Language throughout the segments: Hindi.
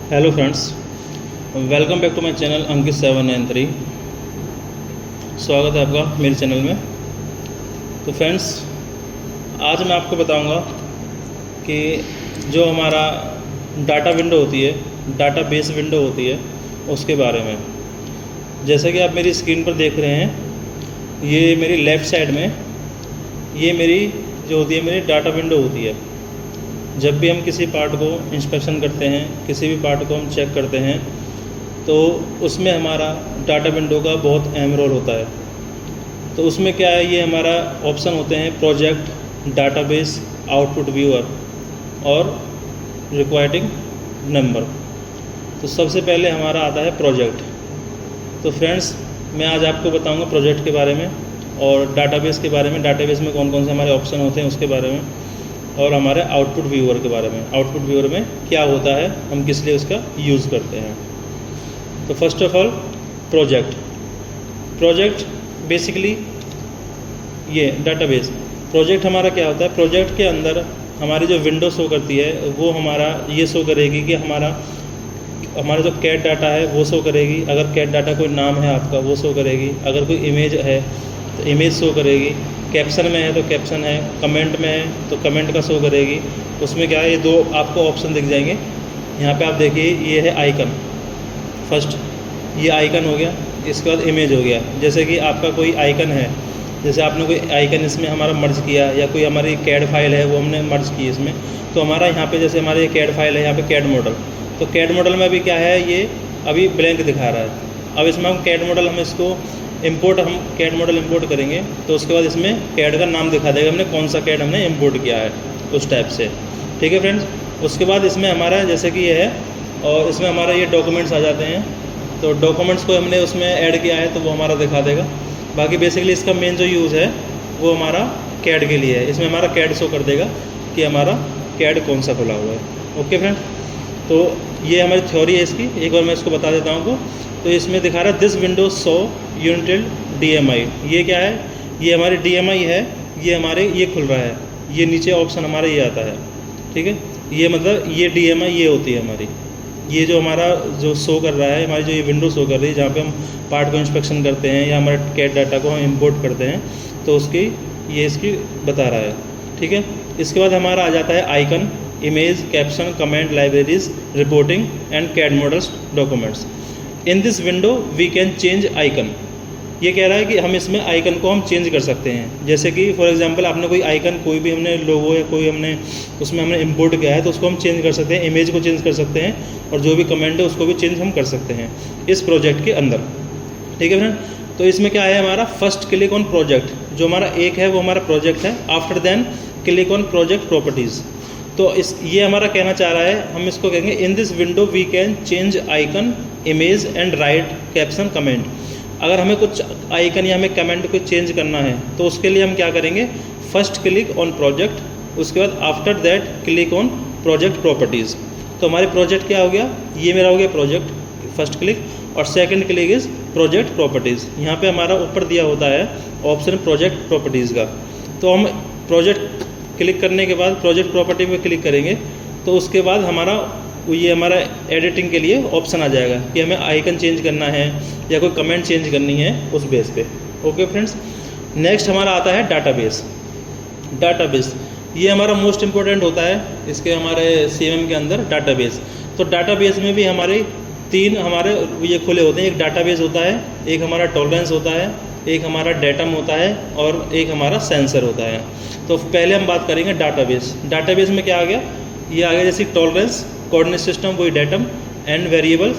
Hello friends, welcome back to my channel Ankit 793। स्वागत है आपका मेरे चैनल में। तो फ्रेंड्स, आज मैं आपको बताऊंगा कि जो हमारा डाटा विंडो होती है, डाटा बेस विंडो होती है, उसके बारे में। जैसा कि आप मेरी स्क्रीन पर देख रहे हैं, ये मेरी लेफ़्ट साइड में ये मेरी जो होती है मेरी डाटा विंडो होती है। जब भी हम किसी पार्ट को इंस्पेक्शन करते हैं, किसी भी पार्ट को हम चेक करते हैं, तो उसमें हमारा डाटा विंडो का बहुत अहम रोल होता है। तो उसमें क्या है, ये हमारा ऑप्शन होते हैं प्रोजेक्ट, डाटाबेस, आउटपुट व्यूअर और रिक्वायर्डिंग नंबर। तो सबसे पहले हमारा आता है प्रोजेक्ट। तो फ्रेंड्स, मैं आज आपको बताऊंगा प्रोजेक्ट के बारे में और डाटाबेस के बारे में, डाटाबेस में कौन कौन से हमारे ऑप्शन होते हैं उसके बारे में, और हमारे आउटपुट व्यूअर के बारे में। आउटपुट व्यूअर में क्या होता है, हम किस लिए उसका यूज़ करते हैं। तो first of all project basically ये डाटाबेस। प्रोजेक्ट हमारा क्या होता है, प्रोजेक्ट के अंदर हमारी जो विंडो शो करती है वो हमारा ये शो करेगी कि हमारा जो कैट डाटा है वो शो करेगी। अगर कैट डाटा कोई नाम है आपका वो शो करेगी। अगर कोई इमेज है तो इमेज शो करेगी। कैप्शन में है तो कैप्शन है, कमेंट में है तो कमेंट का शो करेगी। उसमें क्या है, ये दो आपको ऑप्शन दिख जाएंगे। यहाँ पे आप देखिए, ये है आइकन। फर्स्ट ये आइकन हो गया, इसके बाद इमेज हो गया। जैसे कि आपका कोई आइकन है, जैसे आपने कोई आइकन इसमें हमारा मर्ज किया, या कोई हमारी कैड फाइल है वो हमने मर्ज की इसमें, तो हमारा यहाँ पे जैसे हमारे कैड फाइल है, यहाँ पे कैड मॉडल। तो कैड मॉडल में अभी क्या है, ये अभी ब्लैंक दिखा रहा है। अब इसमें हम कैड मॉडल, हम इसको हम कैड मॉडल इंपोर्ट करेंगे, तो उसके बाद इसमें कैड का नाम दिखा देगा, हमने कौन सा कैड हमने इंपोर्ट किया है उस टाइप से। ठीक है फ्रेंड्स। उसके बाद इसमें हमारा जैसे कि ये है, और इसमें हमारा ये डॉक्यूमेंट्स आ जाते हैं। तो डॉक्यूमेंट्स को हमने उसमें ऐड किया है तो वो हमारा दिखा देगा। बाकी बेसिकली इसका मेन जो यूज़ है वो हमारा कैड के लिए है। इसमें हमारा कैड शो कर देगा कि हमारा कैड कौन सा खुला हुआ है। ओके फ्रेंड्स, तो ये हमारी थ्योरी है इसकी। एक बार मैं इसको बता देता हूँ आपको। तो इसमें दिखा रहा है this window show united DMI। ये क्या है, ये हमारी DMI है, ये हमारे ये खुल रहा है, ये नीचे ऑप्शन हमारा ये आता है। ठीक है, ये मतलब ये DMI ये होती है हमारी, ये जो हमारा जो शो कर रहा है, हमारी जो ये विंडो शो कर रही है जहाँ पे हम पार्ट को इंस्पेक्शन करते हैं या हमारे कैट डाटा को हम इंपोर्ट करते हैं, तो उसकी ये इसकी बता रहा है। ठीक है। इसके बाद हमारा आ जाता है icon, image, caption, comment, libraries, reporting and CAD models, documents. In this window we can change icon. ये कह रहा है कि हम इसमें आइकन को हम चेंज कर सकते हैं। जैसे कि फॉर एग्जांपल आपने कोई आइकन, कोई भी हमने लोगो या कोई हमने उसमें हमने इंपोर्ट किया है, तो उसको हम चेंज कर सकते हैं, इमेज को चेंज कर सकते हैं, और जो भी कमेंट है उसको भी चेंज हम कर सकते हैं इस प्रोजेक्ट के अंदर। ठीक है फ्रेंड। तो इसमें क्या है, हमारा फर्स्ट क्लिक ऑन प्रोजेक्ट, जो हमारा एक है वो हमारा प्रोजेक्ट है। After then click on project properties. तो ये हमारा कहना चाह रहा है, हम इसको कहेंगे in this window we can change icon, image and write caption, comment. अगर हमें कुछ आइकन या हमें कमेंट को चेंज करना है तो उसके लिए हम क्या करेंगे, फर्स्ट क्लिक ऑन प्रोजेक्ट, उसके बाद after that click on project properties. तो हमारे प्रोजेक्ट क्या हो गया, ये मेरा हो गया प्रोजेक्ट फर्स्ट क्लिक, और second click is project properties. यहाँ पे हमारा ऊपर दिया होता है ऑप्शन प्रोजेक्ट प्रॉपर्टीज़ का। तो हम प्रोजेक्ट क्लिक करने के बाद प्रोजेक्ट प्रॉपर्टी पे क्लिक करेंगे, तो उसके बाद ये हमारा एडिटिंग के लिए ऑप्शन आ जाएगा कि हमें आइकन चेंज करना है या कोई कमेंट चेंज करनी है उस बेस पे। Okay friends. नेक्स्ट हमारा आता है डाटाबेस। डाटाबेस ये हमारा मोस्ट इम्पोर्टेंट होता है इसके हमारे CMM के अंदर, डाटाबेस। तो डाटाबेस में भी हमारे तीन हमारे ये खुले होते हैं। एक डाटाबेस होता है, एक हमारा टॉलरेंस होता है, एक हमारा डेटम होता है, और एक हमारा सेंसर होता है। तो पहले हम बात करेंगे डाटाबेस। डाटाबेस में क्या आ गया, ये आ गया जैसे टॉलरेंस, कोऑर्डिनेट सिस्टम, वही डेटम एंड वेरिएबल्स।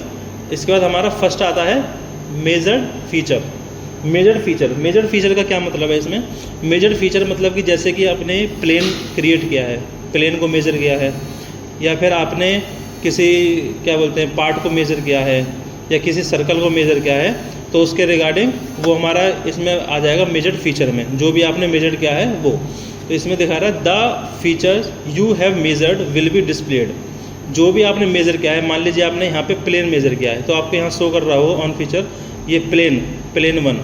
इसके बाद हमारा फर्स्ट आता है मेजर्ड फीचर। मेजर्ड फीचर का क्या मतलब है इसमें, मेजर्ड फीचर मतलब कि जैसे कि आपने प्लेन क्रिएट किया है, प्लेन को मेजर किया है, या फिर आपने किसी क्या बोलते हैं पार्ट को मेजर किया है, या किसी सर्कल को मेजर किया है, तो उसके रिगार्डिंग वो हमारा इसमें आ जाएगा मेजर्ड फीचर में, जो भी आपने मेजर किया है वो। तो इसमें दिखा रहा है the features you have measured will be displayed. जो भी आपने मेजर किया है, मान लीजिए आपने यहाँ पे प्लेन मेजर किया है, तो आपके यहाँ शो कर रहा हो ऑन फीचर ये plane 1,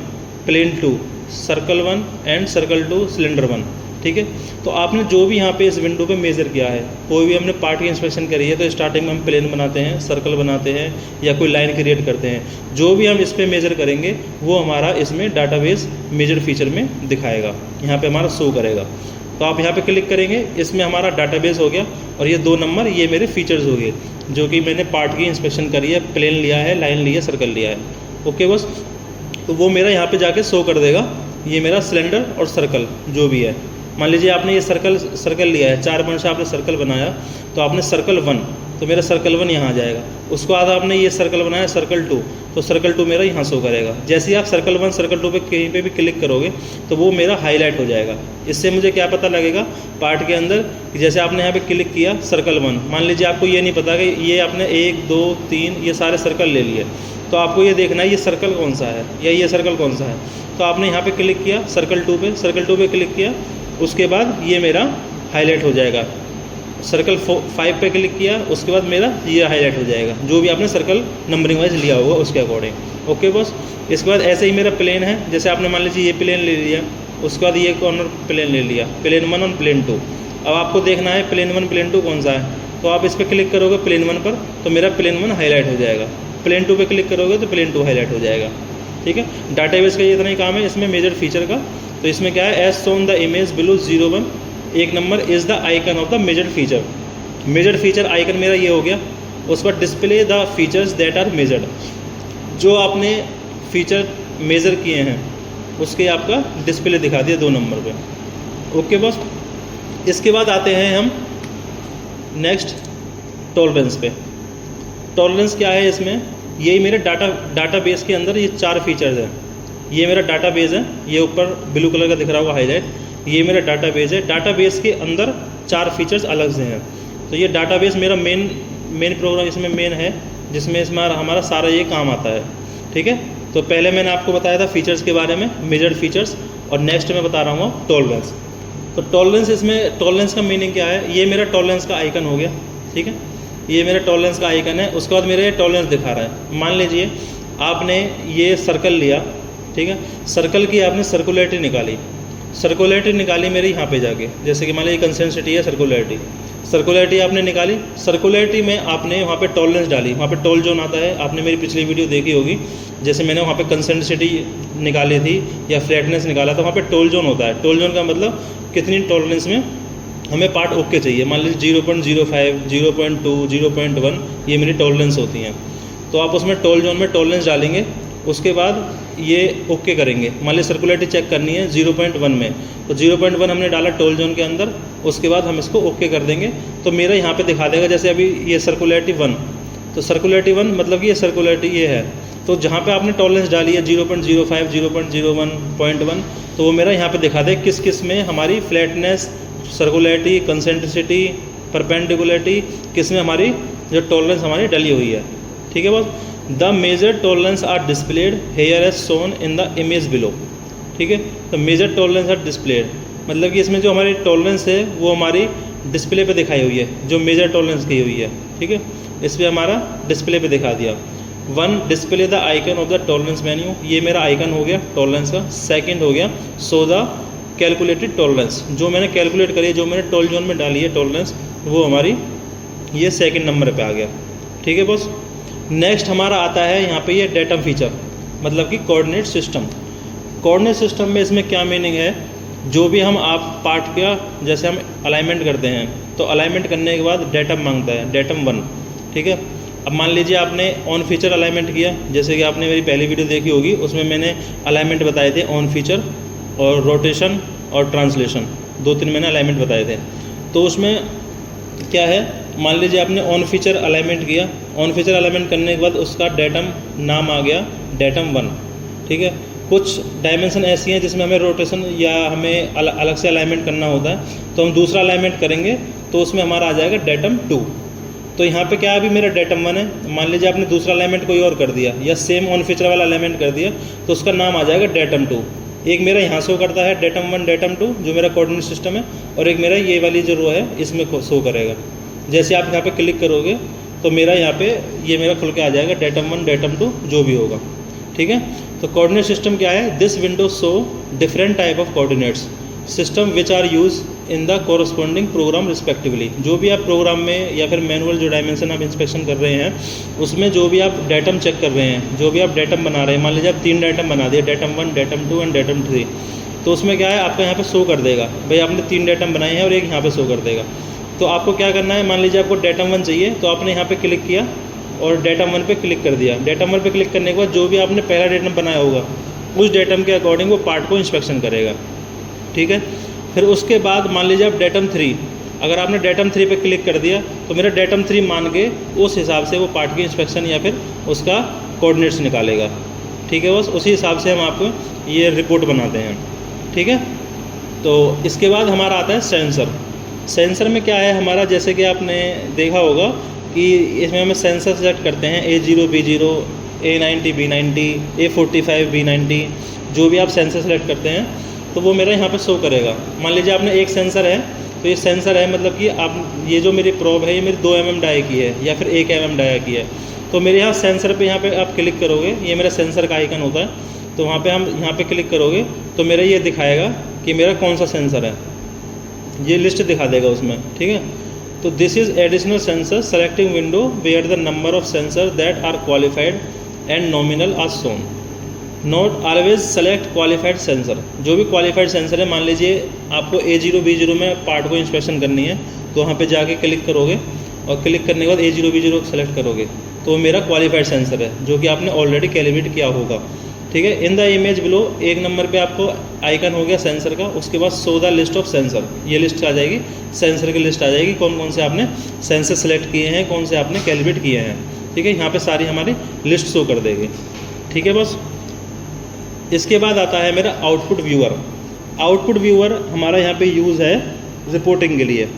plane 2, circle 1 and circle 2, cylinder 1। ठीक है। तो आपने जो भी यहाँ पे इस विंडो पे मेज़र किया है, कोई भी हमने पार्ट की इंस्पेक्शन करी है, तो स्टार्टिंग में हम प्लेन बनाते हैं, सर्कल बनाते हैं या कोई लाइन क्रिएट करते हैं। जो भी हम इस पर मेज़र करेंगे वो हमारा इसमें डाटाबेस मेजर फीचर में दिखाएगा, यहाँ पे हमारा शो करेगा। तो आप यहाँ पे क्लिक करेंगे, इसमें हमारा डाटाबेस हो गया और ये 2 नंबर ये मेरे फीचर्स हो गए जो कि मैंने पार्ट की इंस्पेक्शन करी है, प्लेन लिया है, लाइन ली है, सर्कल लिया है। ओके बस, तो वो मेरा यहाँ पे जाके शो कर देगा ये मेरा सिलेंडर और सर्कल जो भी है। मान लीजिए आपने ये सर्कल लिया है, 4 पॉइंट से आपने सर्कल बनाया, तो आपने सर्कल 1, तो मेरा सर्कल 1 यहाँ आ जाएगा। उसके बाद आपने ये सर्कल बनाया सर्कल 2, तो सर्कल 2 मेरा यहाँ शो करेगा। जैसे ही आप सर्कल 1 सर्कल 2 पे कहीं पे भी क्लिक करोगे तो वो मेरा हाईलाइट हो जाएगा। इससे मुझे क्या पता लगेगा पार्ट के अंदर कि जैसे आपने यहाँ पे क्लिक किया सर्कल 1, मान लीजिए आपको ये नहीं पता कि ये आपने 1 2 3 ये सारे सर्कल ले लिए, तो आपको ये देखना है ये सर्कल कौन सा है या ये सर्कल कौन सा है। तो आपने यहाँ पे क्लिक किया सर्कल 2 पे क्लिक किया, उसके बाद ये मेरा हाईलाइट हो जाएगा। सर्कल 5 पे क्लिक किया, उसके बाद मेरा ये हाईलाइट हो जाएगा, जो भी आपने सर्कल नंबरिंग वाइज लिया होगा उसके अकॉर्डिंग। ओके बस, इसके बाद ऐसे ही मेरा प्लेन है, जैसे आपने मान लीजिए ये प्लेन ले लिया, उसके बाद ये कॉर्नर प्लेन ले लिया, प्लेन 1 और प्लेन 2। अब आपको देखना है प्लेन 1 प्लेन 2 कौन सा है, तो आप इस पर क्लिक करोगे प्लेन 1 पर, तो मेरा प्लेन 1 हाईलाइट हो जाएगा। प्लेन 2 पे क्लिक करोगे तो प्लेन 2 हाईलाइट हो जाएगा। ठीक है, डाटाबेस का ये इतना ही काम है इसमें मेजर फीचर का। तो इसमें क्या है, as shown the image below 01 1 number is the icon of the measured feature. Measured feature icon मेरा ये हो गया। उसके बाद display the features that are measured, जो आपने फीचर मेज़र किए हैं उसके आपका डिस्प्ले दिखा दिया 2 नंबर पे। ओके बस, इसके बाद आते हैं हम नेक्स्ट टॉलरेंस पे। टॉलरेंस क्या है इसमें, यही मेरे डाटाबेस के अंदर ये 4 फीचर्स हैं। ये मेरा डाटाबेस है, ये ऊपर ब्लू कलर का दिख रहा होगा हाईलाइट, ये मेरा डाटाबेस है। डाटाबेस के अंदर 4 फीचर्स अलग से हैं। तो ये डाटाबेस मेरा मेन प्रोग्राम इसमें मेन है, जिसमें इसमें हमारा सारा ये काम आता है। ठीक है, तो पहले मैंने आपको बताया था फीचर्स के बारे में, मेजर्ड फीचर्स, और नेक्स्ट मैं बता रहा हूँ टॉलरेंस। तो टॉलरेंस, इसमें टॉलरेंस का मीनिंग क्या है, ये मेरा टॉलरेंस का आइकन हो गया। ठीक है, ये मेरा टॉलरेंस का आइकन है। उसके बाद मेरा ये टॉलरेंस दिखा रहा है। मान लीजिए आपने ये सर्कल लिया, ठीक है, सर्कल की आपने सर्कुलरिटी निकाली मेरे यहाँ पे जाके, जैसे कि मान लीजिए कंसेंट्रिसिटी है, सर्कुलरिटी आपने निकाली। सर्कुलरिटी में आपने वहाँ पे टॉलरेंस डाली, वहाँ पे टॉल जोन आता है, आपने मेरी पिछली वीडियो देखी होगी, जैसे मैंने वहाँ पे कंसेंट्रिसिटी निकाली थी या फ्लैटनेस निकाला था, वहाँ पे टॉल जोन होता है। टॉल जोन का मतलब कितनी टॉलरेंस में हमें पार्ट ओके चाहिए। मान लीजिए 0.05, 0.2, 0.1 ये मेरी टॉलरेंस होती हैं। तो आप उसमें टॉल जोन में टॉलरेंस डालेंगे, उसके बाद ये ओके करेंगे। मान लीजिए सर्कुलरिटी चेक करनी है 0.1 में, तो 0.1 हमने डाला टॉल जोन के अंदर, उसके बाद हम इसको ओके कर देंगे। तो मेरा यहाँ पे दिखा देगा, जैसे अभी ये सर्कुलरिटी 1, तो सर्कुलरिटी 1 मतलब कि ये सर्कुलरिटी ये है। तो जहाँ पे आपने टॉलरेंस डाली है 0.05, 0.01.1, तो वो मेरा यहाँ पे दिखा दे किस किस में हमारी फ्लैटनेस, सर्कुलरिटी, कंसेंट्रिसिटी, परपेंडिकुलरिटी, किस में हमारी जो टॉलरेंस हमारी डली हुई है। ठीक है बस, the major tolerance are displayed here as shown in the image below. ठीक है, तो मेजर टॉलरेंस आर डिस्प्लेड मतलब कि इसमें जो हमारी टॉलरेंस है वो हमारी डिस्प्ले पे दिखाई हुई है, जो मेजर टॉलरेंस की हुई है। ठीक है, इस पर हमारा डिस्प्ले पे दिखा दिया। 1 display the icon of the tolerance menu, ये मेरा आइकन हो गया टॉलरेंस का। सेकंड हो गया सो द कैलकुलेटेड टॉलरेंस, जो मैंने कैलकुलेट करी है, जो मैंने टॉल जोन में डाली है टॉलरेंस, वो हमारी ये सेकंड नंबर पे आ गया। ठीक है बॉस, नेक्स्ट हमारा आता है यहाँ पे ये डेटम फीचर, मतलब कि कोऑर्डिनेट सिस्टम। कोऑर्डिनेट सिस्टम में इसमें क्या मीनिंग है, जो भी हम आप पार्ट का जैसे हम अलाइनमेंट करते हैं, तो अलाइनमेंट करने के बाद डेटम मांगता है, डेटम 1। ठीक है, अब मान लीजिए आपने ऑन फीचर अलाइनमेंट किया, जैसे कि आपने मेरी पहली वीडियो देखी होगी, उसमें मैंने अलाइनमेंट बताए थे, ऑन फीचर और रोटेशन और ट्रांसलेशन, 2-3 मैंने अलाइनमेंट बताए थे। तो उसमें क्या है, मान लीजिए आपने ऑन फीचर अलाइनमेंट किया, ऑन फीचर अलाइनमेंट करने के बाद उसका डेटम नाम आ गया डेटम 1। ठीक है, कुछ डायमेंशन ऐसी हैं जिसमें हमें रोटेशन या हमें अलग से अलाइनमेंट करना होता है, तो हम दूसरा अलाइनमेंट करेंगे तो उसमें हमारा आ जाएगा डेटम 2। तो यहाँ पे क्या है, अभी मेरा डेटम 1 है, मान लीजिए आपने दूसरा अलाइनमेंट कोई और कर दिया या सेम ऑन फीचर वाला अलाइनमेंट कर दिया, तो उसका नाम आ जाएगा डेटम 2। एक मेरा यहाँ शो करता है डेटम 1, डेटम 2 जो मेरा कोऑर्डिनेट सिस्टम है, और एक मेरा ये वाली जो रो है इसमें शो करेगा। जैसे आप यहाँ पे क्लिक करोगे तो मेरा यहाँ पे ये मेरा खुल के आ जाएगा डेटम 1, डेटम 2 जो भी होगा। ठीक है, तो कोऑर्डिनेट सिस्टम क्या है, this window show different type of coordinates. System which are use in the corresponding program respectively. जो भी आप प्रोग्राम में या फिर मैनुअल जो डायमेंशन आप इंस्पेक्शन कर रहे हैं उसमें जो भी आप डेटम चेक कर रहे हैं, जो भी आप डेटम बना रहे हैं, मान लीजिए आप 3 डेटम बना दिए, डेटम 1, डेटम 2 एंड डेटम 3, तो उसमें क्या है आपका यहाँ पे शो कर देगा भाई आपने 3 डेटम बनाए हैं और एक यहाँ पे शो कर देगा। तो आपको क्या करना है, मान लीजिए आपको डेटम 1 चाहिए तो आपने यहाँ पे क्लिक किया और डेटम 1 पे क्लिक कर दिया। डेटम 1 पे क्लिक करने के बाद जो भी आपने पहला डेटम बनाया होगा उस डेटम के अकॉर्डिंग वो पार्ट को इंस्पेक्शन करेगा, ठीक है। फिर उसके बाद मान लीजिए आप डेटम 3, अगर आपने डेटम 3 पे क्लिक कर दिया तो मेरा डेटम 3 मान के उस हिसाब से वो पार्ट की इंस्पेक्शन या फिर उसका कोऑर्डिनेट्स निकालेगा, ठीक है। बस उसी हिसाब से हम आपको ये रिपोर्ट बनाते हैं, ठीक है। तो इसके बाद हमारा आता है सेंसर। सेंसर में क्या है हमारा, जैसे कि आपने देखा होगा कि इसमें हमें सेंसर सेलेक्ट करते हैं A0 B0 A90 B90 A45 B90, जो भी आप सेंसर सेलेक्ट करते हैं तो वो मेरा यहाँ पे शो करेगा। मान लीजिए आपने एक सेंसर है तो ये सेंसर है, मतलब कि आप ये जो मेरी प्रोब है ये मेरी 2 mm डाई की है या फिर 1 mm डाई की है। तो मेरे यहाँ सेंसर पे यहाँ पे आप क्लिक करोगे, ये मेरा सेंसर का आइकन होता है, तो वहाँ पे हम यहाँ पे क्लिक करोगे तो मेरा ये दिखाएगा कि मेरा कौन सा सेंसर है, ये लिस्ट दिखा देगा उसमें, ठीक है। तो this is additional sensor selecting window where the number of sensor that are qualified and nominal are shown. Not always select qualified sensor. जो भी क्वालिफाइड सेंसर है, मान लीजिए आपको A0 B0 में पार्ट को इंस्पेक्शन करनी है तो वहाँ पे जाके क्लिक करोगे और क्लिक करने के बाद A0 B0 सेलेक्ट करोगे तो मेरा क्वालिफाइड सेंसर है जो कि आपने ऑलरेडी कैलिब्रेट किया होगा, ठीक है। इन द इमेज बिलो 1 नंबर पे आपको आइकन हो गया सेंसर का, उसके बाद show the list of sensor, ये लिस्ट आ जाएगी, सेंसर की लिस्ट आ जाएगी, कौन कौन से आपने सेंसर सेलेक्ट किए हैं, कौन से आपने कैलिब्रेट किए हैं, ठीक है। यहाँ पे सारी हमारी लिस्ट शो कर देगी, ठीक है। बस इसके बाद आता है मेरा आउटपुट व्यूअर। आउटपुट व्यूअर हमारा यहाँ पे यूज़ है रिपोर्टिंग के लिए।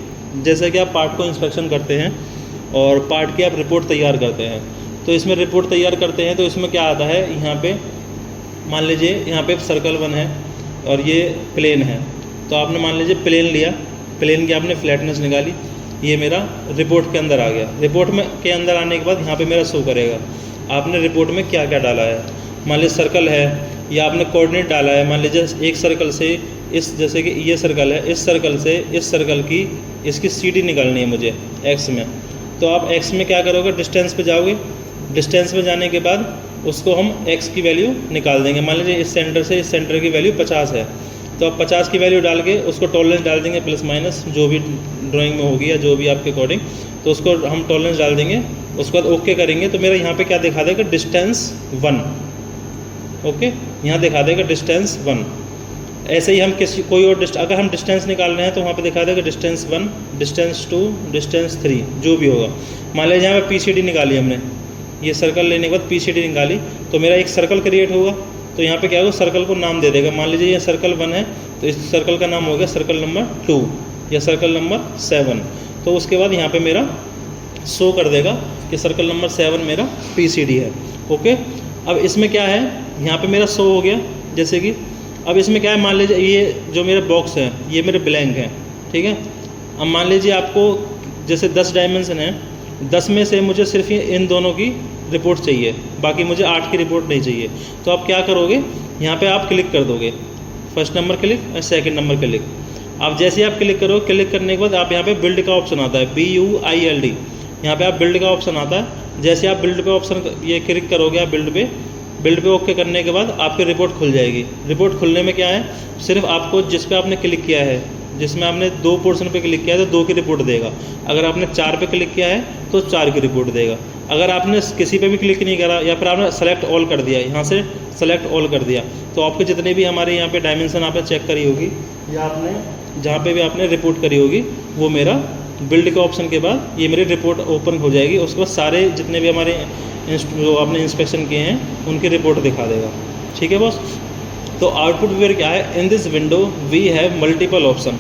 जैसे कि आप पार्ट को इंस्पेक्शन करते हैं और पार्ट की आप रिपोर्ट तैयार करते हैं, तो इसमें रिपोर्ट तैयार करते हैं तो इसमें क्या आता है, यहाँ पे मान लीजिए यहाँ पे सर्कल 1 है और ये प्लेन है, तो आपने मान लीजिए प्लेन लिया, प्लेन की आपने फ्लैटनेस निकाली, ये मेरा रिपोर्ट के अंदर आ गया। रिपोर्ट में के अंदर आने के बाद यहाँ पे मेरा शो करेगा आपने रिपोर्ट में क्या क्या डाला है। मान लीजिए सर्कल है या आपने कोऑर्डिनेट डाला है, मान लीजिए एक सर्कल से इस, जैसे कि ये सर्कल है, इस सर्कल से इस सर्कल की इसकी CD निकालनी है मुझे x में, तो आप x में क्या करोगे, डिस्टेंस पे जाओगे, डिस्टेंस पे जाने के बाद उसको हम x की वैल्यू निकाल देंगे। मान लीजिए इस सेंटर से इस सेंटर की वैल्यू 50 है, तो आप 50 की वैल्यू डाल के उसको टॉलरेंस डाल देंगे प्लस माइनस जो भी ड्राइंग में होगी या जो भी आपके अकॉर्डिंग, तो उसको हम टॉलरेंस डाल देंगे, उसके बाद ओके करेंगे तो मेरा यहाँ पे क्या दिखा देगा, डिस्टेंस 1, ओके, यहाँ दिखा देगा डिस्टेंस 1। ऐसे ही हम कोई और अगर हम डिस्टेंस निकाल रहे हैं तो वहाँ पे दिखा देगा डिस्टेंस 1, डिस्टेंस 2, डिस्टेंस 3, जो भी होगा। मान लीजिए यहाँ पे PCD निकाली हमने, ये सर्कल लेने के बाद PCD निकाली तो मेरा एक सर्कल क्रिएट होगा, तो यहाँ पे क्या होगा, सर्कल को नाम दे देगा। मान लीजिए ये सर्कल 1 है तो इस सर्कल का नाम हो गया सर्कल नंबर 2 या सर्कल नंबर 7, तो उसके बाद यहाँ पे मेरा शो कर देगा कि सर्कल नंबर 7 मेरा PCD है, ओके। अब इसमें क्या है, यहाँ पे मेरा शो हो गया, जैसे कि अब इसमें क्या है, मान लीजिए ये जो मेरा बॉक्स है ये मेरे ब्लैंक है, ठीक है। अब मान लीजिए आपको जैसे 10 डायमेंशन है, 10 में से मुझे सिर्फ ये इन दोनों की रिपोर्ट चाहिए, बाकी मुझे 8 की रिपोर्ट नहीं चाहिए, तो आप क्या करोगे, यहाँ पे आप क्लिक कर दोगे, फर्स्ट नंबर क्लिक और सेकंड नंबर क्लिक। आप जैसे ही आप क्लिक करो, क्लिक करने के बाद आप यहाँ पे बिल्ड का ऑप्शन आता है, BUILD, यहाँ पे आप बिल्ड का ऑप्शन आता है। जैसे आप बिल्ड पे ऑप्शन ये क्लिक करोगे, आप बिल्ड पे ओके करने के बाद आपकी रिपोर्ट खुल जाएगी। रिपोर्ट खुलने में क्या है, सिर्फ आपको जिस पे आपने क्लिक किया है, जिसमें आपने 2 पोर्शन पे क्लिक किया है तो 2 की रिपोर्ट देगा, अगर आपने 4 पे क्लिक किया है तो 4 की रिपोर्ट देगा। अगर आपने किसी पे भी क्लिक नहीं करा या फिर आपने सेलेक्ट ऑल कर दिया, यहाँ से सेलेक्ट ऑल कर दिया, तो आपके जितने भी हमारे यहाँ पे डायमेंशन आपने चेक करी होगी या आपने जहाँ पे भी आपने रिपोर्ट करी होगी, वो मेरा बिल्ड के ऑप्शन के बाद ये मेरी रिपोर्ट ओपन हो जाएगी। उसके बाद सारे जितने भी हमारे जो आपने इंस्पेक्शन किए हैं उनकी रिपोर्ट दिखा देगा, ठीक है बॉस। तो आउटपुट व्यूअर क्या है, in this window we have multiple option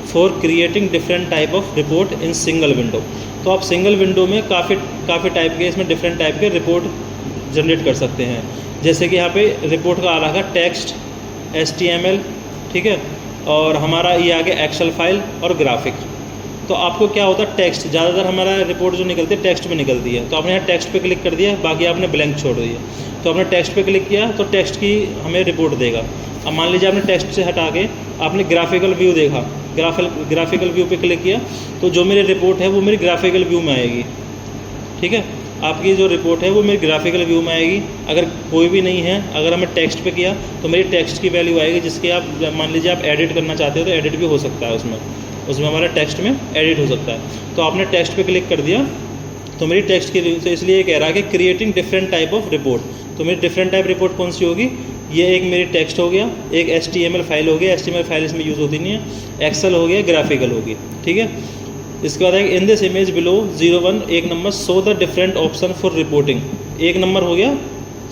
for creating different type of report in single window. तो आप सिंगल विंडो में काफ़ी टाइप के, इसमें डिफरेंट टाइप के रिपोर्ट जनरेट कर सकते हैं। जैसे कि यहाँ पे रिपोर्ट का आ रहा है टेक्स्ट, HTML, ठीक है, और हमारा ये आ गया एक्सेल फाइल और ग्राफिक। तो आपको क्या होता है, टेक्स्ट, ज़्यादातर हमारा रिपोर्ट जो निकलती है टेक्स्ट में निकलती है। तो आपने यहाँ टेक्स्ट पे क्लिक कर दिया, बाकी आपने ब्लैंक छोड़ दिया। तो आपने टेक्स्ट पे क्लिक किया तो टेक्स्ट की हमें रिपोर्ट देगा। अब मान लीजिए आपने टेक्स्ट से हटा के आपने ग्राफिकल व्यू देखा, ग्राफिकल व्यू पे क्लिक किया तो जो मेरी रिपोर्ट है वो मेरी ग्राफिकल व्यू में आएगी। ठीक है, आपकी जो रिपोर्ट है वो मेरी ग्राफिकल व्यू में आएगी। अगर कोई भी नहीं है, अगर हमें टेक्स्ट पे किया तो मेरी टेक्स्ट की वैल्यू आएगी, जिसके आप मान लीजिए आप एडिट करना चाहते हो तो एडिट भी हो सकता है उसमें हमारा टेक्स्ट में एडिट हो सकता है। तो आपने टेक्स्ट पे क्लिक कर दिया तो मेरी टेक्स्ट की, तो इसलिए कह रहा है कि creating different type of report. तो मेरी डिफरेंट टाइप रिपोर्ट कौन सी होगी, ये एक मेरी टेक्स्ट हो गया, एक HTML फाइल हो गया, HTML फाइल इसमें यूज़ होती नहीं है, एक्सेल हो गया, ग्राफिकल होगी। ठीक है, इसके बाद है इन दिस इमेज बिलो 01 एक number show the different option for reporting. एक नंबर हो गया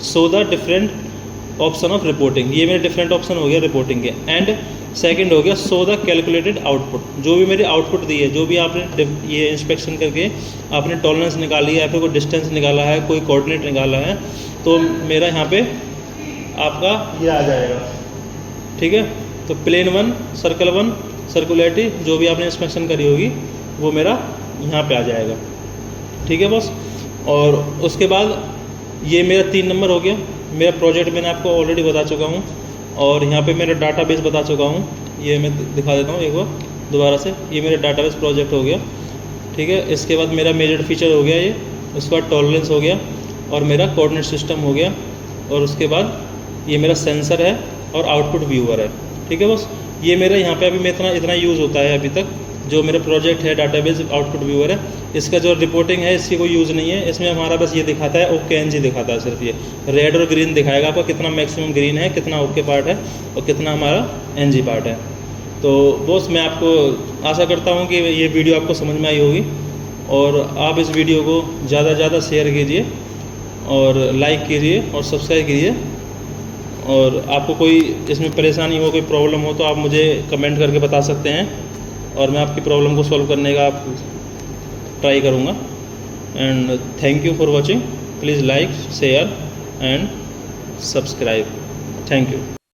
show the different option of reporting, ये मेरे डिफरेंट ऑप्शन हो गया रिपोर्टिंग के। एंड सेकंड हो गया शो द कैलकुलेटेड आउटपुट, जो भी मेरी आउटपुट दी है, जो भी आपने ये इंस्पेक्शन करके आपने टॉलरेंस निकाली है या फिर कोई डिस्टेंस निकाला है, कोई कोऑर्डिनेट निकाला है, तो मेरा यहाँ पे आपका ये आ जाएगा। ठीक है, तो प्लेन 1, सर्कल 1, सर्कुलरिटी, जो भी आपने इंस्पेक्शन करी होगी वो मेरा यहाँ पे आ जाएगा। ठीक है बॉस, और उसके बाद ये मेरा 3 नंबर हो गया। मेरा प्रोजेक्ट मैंने आपको ऑलरेडी बता चुका हूँ, और यहाँ पे मेरा डाटाबेस बता चुका हूँ। ये मैं दिखा देता हूँ एक बार दोबारा से, ये मेरा डाटाबेस प्रोजेक्ट हो गया। ठीक है, इसके बाद मेरा मेजर फीचर हो गया ये, उसके बाद टॉलरेंस हो गया, और मेरा कोऑर्डिनेट सिस्टम हो गया, और उसके बाद ये मेरा सेंसर है और आउटपुट व्यूअर है। ठीक है बस, ये मेरा यहाँ पे अभी मैं इतना यूज़ होता है अभी तक। जो मेरा प्रोजेक्ट है डाटाबेस आउटपुट व्यूअर है, इसका जो रिपोर्टिंग है इसकी कोई यूज़ नहीं है। इसमें हमारा बस ये दिखाता है ओके एनजी दिखाता है, सिर्फ ये रेड और ग्रीन दिखाएगा आपको, कितना मैक्सिमम ग्रीन है, कितना ओके पार्ट है और कितना हमारा एनजी पार्ट है। तो बॉस मैं आपको आशा करता हूँ कि ये वीडियो आपको समझ में आई होगी, और आप इस वीडियो को ज़्यादा से ज़्यादा शेयर कीजिए और लाइक कीजिए और सब्सक्राइब कीजिए। और आपको कोई इसमें परेशानी हो, कोई प्रॉब्लम हो तो आप मुझे कमेंट करके बता सकते हैं, और मैं आपकी प्रॉब्लम को सॉल्व करने का ट्राई करूँगा। And thank you for watching, please like, share and subscribe. Thank you.